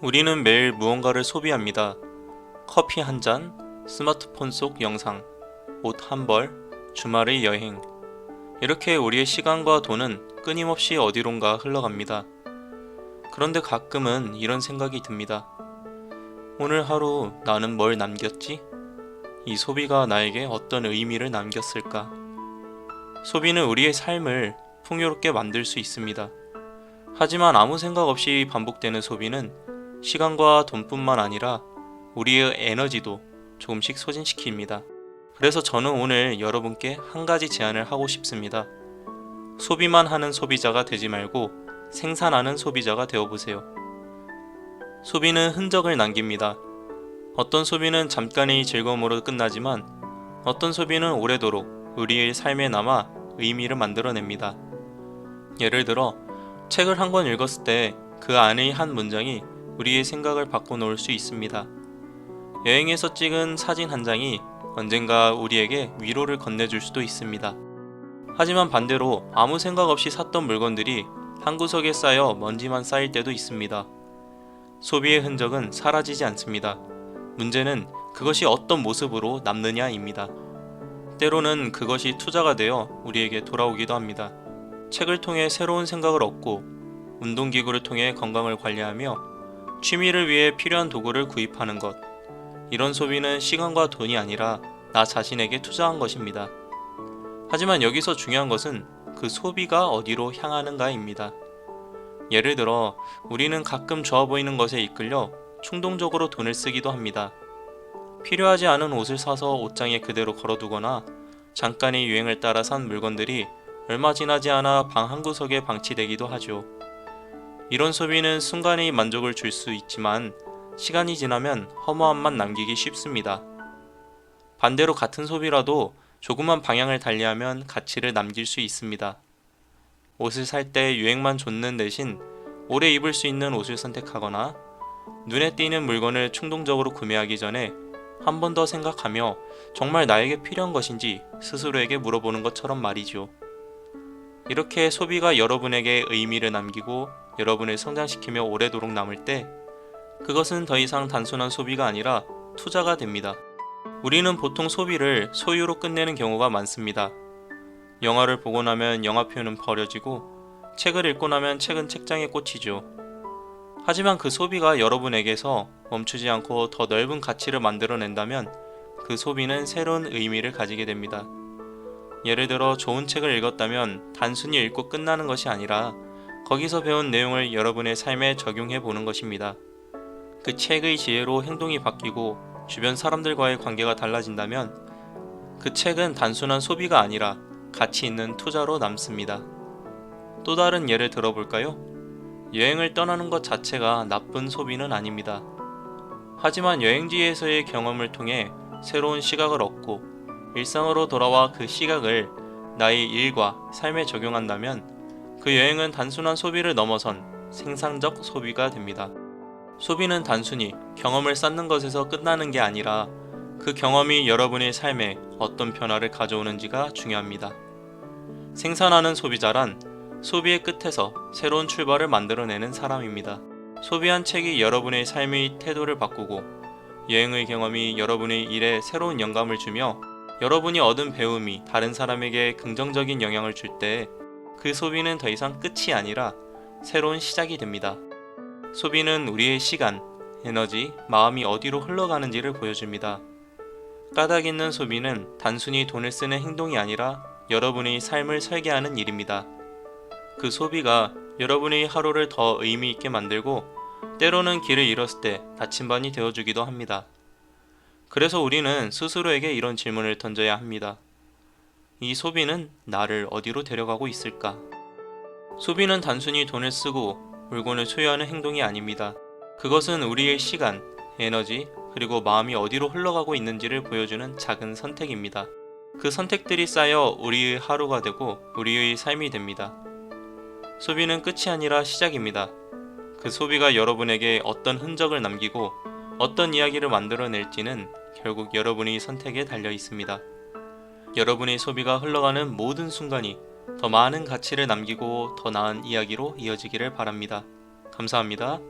우리는 매일 무언가를 소비합니다. 커피 한 잔, 스마트폰 속 영상, 옷 한 벌, 주말의 여행. 이렇게 우리의 시간과 돈은 끊임없이 어디론가 흘러갑니다. 그런데 가끔은 이런 생각이 듭니다. 오늘 하루 나는 뭘 남겼지? 이 소비가 나에게 어떤 의미를 남겼을까? 소비는 우리의 삶을 풍요롭게 만들 수 있습니다. 하지만 아무 생각 없이 반복되는 소비는 시간과 돈뿐만 아니라 우리의 에너지도 조금씩 소진시킵니다. 그래서 저는 오늘 여러분께 한 가지 제안을 하고 싶습니다. 소비만 하는 소비자가 되지 말고 생산하는 소비자가 되어보세요. 소비는 흔적을 남깁니다. 어떤 소비는 잠깐의 즐거움으로 끝나지만 어떤 소비는 오래도록 우리의 삶에 남아 의미를 만들어냅니다. 예를 들어 책을 한 권 읽었을 때 그 안의 한 문장이 우리의 생각을 바꿔놓을 수 있습니다. 여행에서 찍은 사진 한 장이 언젠가 우리에게 위로를 건네줄 수도 있습니다. 하지만 반대로 아무 생각 없이 샀던 물건들이 한 구석에 쌓여 먼지만 쌓일 때도 있습니다. 소비의 흔적은 사라지지 않습니다. 문제는 그것이 어떤 모습으로 남느냐입니다. 때로는 그것이 투자가 되어 우리에게 돌아오기도 합니다. 책을 통해 새로운 생각을 얻고 운동기구를 통해 건강을 관리하며 취미를 위해 필요한 도구를 구입하는 것. 이런 소비는 시간과 돈이 아니라 나 자신에게 투자한 것입니다. 하지만 여기서 중요한 것은 그 소비가 어디로 향하는가입니다. 예를 들어 우리는 가끔 좋아 보이는 것에 이끌려 충동적으로 돈을 쓰기도 합니다. 필요하지 않은 옷을 사서 옷장에 그대로 걸어두거나 잠깐의 유행을 따라 산 물건들이 얼마 지나지 않아 방 한구석에 방치되기도 하죠. 이런 소비는 순간의 만족을 줄 수 있지만 시간이 지나면 허무함만 남기기 쉽습니다. 반대로 같은 소비라도 조그만 방향을 달리하면 가치를 남길 수 있습니다. 옷을 살 때 유행만 좇는 대신 오래 입을 수 있는 옷을 선택하거나 눈에 띄는 물건을 충동적으로 구매하기 전에 한 번 더 생각하며 정말 나에게 필요한 것인지 스스로에게 물어보는 것처럼 말이죠. 이렇게 소비가 여러분에게 의미를 남기고 여러분을 성장시키며 오래도록 남을 때 그것은 더 이상 단순한 소비가 아니라 투자가 됩니다. 우리는 보통 소비를 소유로 끝내는 경우가 많습니다. 영화를 보고 나면 영화표는 버려지고 책을 읽고 나면 책은 책장에 꽂히죠. 하지만 그 소비가 여러분에게서 멈추지 않고 더 넓은 가치를 만들어낸다면 그 소비는 새로운 의미를 가지게 됩니다. 예를 들어 좋은 책을 읽었다면 단순히 읽고 끝나는 것이 아니라 거기서 배운 내용을 여러분의 삶에 적용해 보는 것입니다. 그 책의 지혜로 행동이 바뀌고 주변 사람들과의 관계가 달라진다면 그 책은 단순한 소비가 아니라 가치 있는 투자로 남습니다. 또 다른 예를 들어볼까요? 여행을 떠나는 것 자체가 나쁜 소비는 아닙니다. 하지만 여행지에서의 경험을 통해 새로운 시각을 얻고 일상으로 돌아와 그 시각을 나의 일과 삶에 적용한다면 그 여행은 단순한 소비를 넘어선 생산적 소비가 됩니다. 소비는 단순히 경험을 쌓는 것에서 끝나는 게 아니라 그 경험이 여러분의 삶에 어떤 변화를 가져오는지가 중요합니다. 생산하는 소비자란 소비의 끝에서 새로운 출발을 만들어내는 사람입니다. 소비한 책이 여러분의 삶의 태도를 바꾸고 여행의 경험이 여러분의 일에 새로운 영감을 주며 여러분이 얻은 배움이 다른 사람에게 긍정적인 영향을 줄 때 그 소비는 더 이상 끝이 아니라 새로운 시작이 됩니다. 소비는 우리의 시간, 에너지, 마음이 어디로 흘러가는지를 보여줍니다. 까닭 있는 소비는 단순히 돈을 쓰는 행동이 아니라 여러분의 삶을 설계하는 일입니다. 그 소비가 여러분의 하루를 더 의미 있게 만들고 때로는 길을 잃었을 때 나침반이 되어주기도 합니다. 그래서 우리는 스스로에게 이런 질문을 던져야 합니다. 이 소비는 나를 어디로 데려가고 있을까? 소비는 단순히 돈을 쓰고 물건을 소유하는 행동이 아닙니다. 그것은 우리의 시간, 에너지, 그리고 마음이 어디로 흘러가고 있는지를 보여주는 작은 선택입니다. 그 선택들이 쌓여 우리의 하루가 되고 우리의 삶이 됩니다. 소비는 끝이 아니라 시작입니다. 그 소비가 여러분에게 어떤 흔적을 남기고 어떤 이야기를 만들어낼지는 결국 여러분의 선택에 달려 있습니다. 여러분의 소비가 흘러가는 모든 순간이 더 많은 가치를 남기고 더 나은 이야기로 이어지기를 바랍니다. 감사합니다.